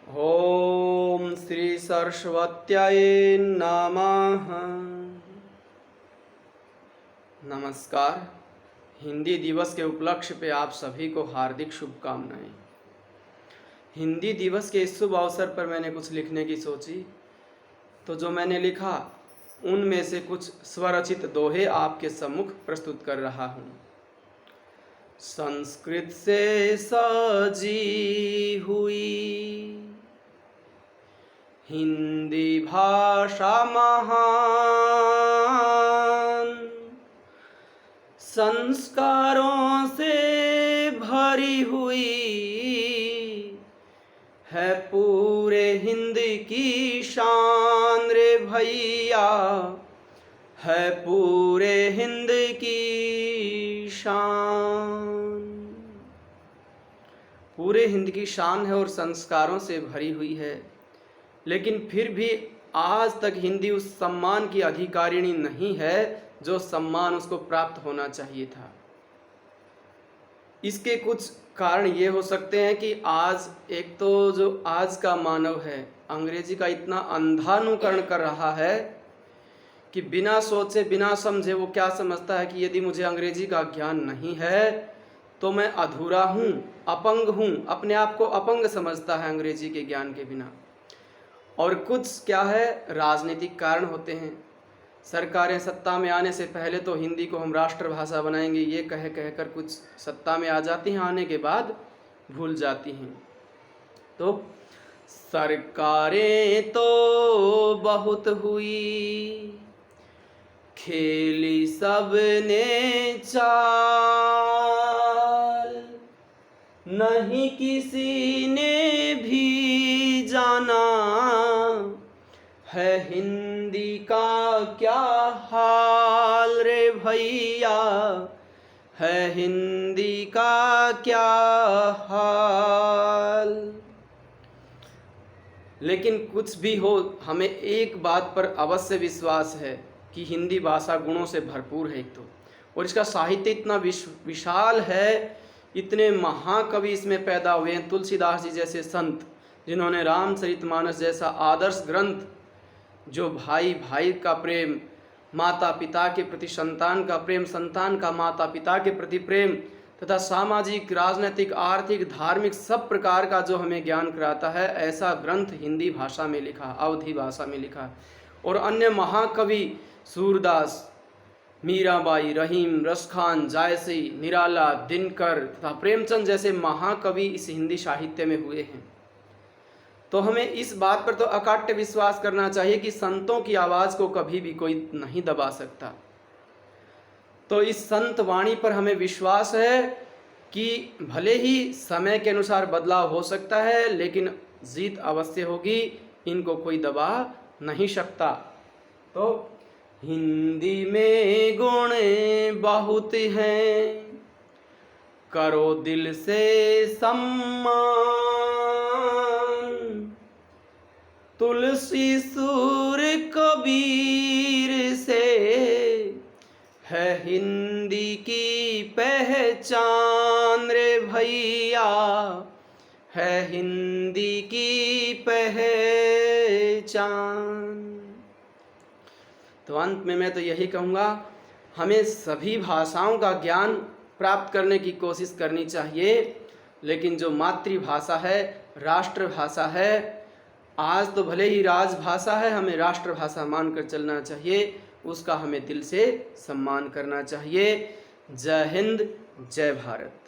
ओम श्री सरस्वत्यै नमः। नमस्कार। हिंदी दिवस के उपलक्ष्य पे आप सभी को हार्दिक शुभकामनाएं। हिंदी दिवस के इस शुभ अवसर पर मैंने कुछ लिखने की सोची, तो जो मैंने लिखा उनमें से कुछ स्वरचित दोहे आपके सम्मुख प्रस्तुत कर रहा हूँ। संस्कृत से सजी हुई हिंदी भाषा महान, संस्कारों से भरी हुई है पूरे हिंद की शान रे भैया, है पूरे हिंद की शान। पूरे हिंद की शान है और संस्कारों से भरी हुई है, लेकिन फिर भी आज तक हिंदी उस सम्मान की अधिकारिणी नहीं है जो सम्मान उसको प्राप्त होना चाहिए था। इसके कुछ कारण ये हो सकते हैं कि आज एक तो जो आज का मानव है अंग्रेजी का इतना अंधानुकरण कर रहा है कि बिना सोचे बिना समझे वो क्या समझता है कि यदि मुझे अंग्रेजी का ज्ञान नहीं है तो मैं अधूरा हूँ, अपंग हूँ, अपने आप को अपंग समझता है अंग्रेजी के ज्ञान के बिना। और कुछ क्या है, राजनीतिक कारण होते हैं। सरकारें सत्ता में आने से पहले तो हिंदी को हम राष्ट्रभाषा बनाएंगे ये कह कर कुछ सत्ता में आ जाती हैं, आने के बाद भूल जाती हैं। तो सरकारें तो बहुत हुई, खेली सबने चाल, नहीं किसी ने भी जाना है हिंदी का क्या हाल रे भैया, है हिंदी का क्या हाल। लेकिन कुछ भी हो, हमें एक बात पर अवश्य विश्वास है कि हिंदी भाषा गुणों से भरपूर है एक तो, और इसका साहित्य इतना विशाल है, इतने महाकवि इसमें पैदा हुए हैं। तुलसीदास जी जैसे संत जिन्होंने रामचरितमानस जैसा आदर्श ग्रंथ, जो भाई भाई का प्रेम, माता पिता के प्रति संतान का प्रेम, संतान का माता पिता के प्रति प्रेम तथा सामाजिक, राजनीतिक, आर्थिक, धार्मिक सब प्रकार का जो हमें ज्ञान कराता है, ऐसा ग्रंथ हिंदी भाषा में लिखा, अवधी भाषा में लिखा। और अन्य महाकवि सूरदास, मीराबाई, रहीम, रसखान, जायसी, निराला, दिनकर तथा प्रेमचंद जैसे महाकवि इस हिंदी साहित्य में हुए हैं। तो हमें इस बात पर तो अकाट्य विश्वास करना चाहिए कि संतों की आवाज़ को कभी भी कोई नहीं दबा सकता। तो इस संत वाणी पर हमें विश्वास है कि भले ही समय के अनुसार बदलाव हो सकता है, लेकिन जीत अवश्य होगी, इनको कोई दबा नहीं सकता। तो हिंदी में गुण बहुत हैं, करो दिल से सम्मान, तुलसी सूर कबीर से है हिंदी की पहचान रे भैया, है हिंदी की पहचान। तो अंत में मैं तो यही कहूँगा, हमें सभी भाषाओं का ज्ञान प्राप्त करने की कोशिश करनी चाहिए, लेकिन जो मातृभाषा है, राष्ट्रभाषा है, आज तो भले ही राजभाषा है, हमें राष्ट्रभाषा मानकर चलना चाहिए, उसका हमें दिल से सम्मान करना चाहिए। जय हिंद, जय भारत।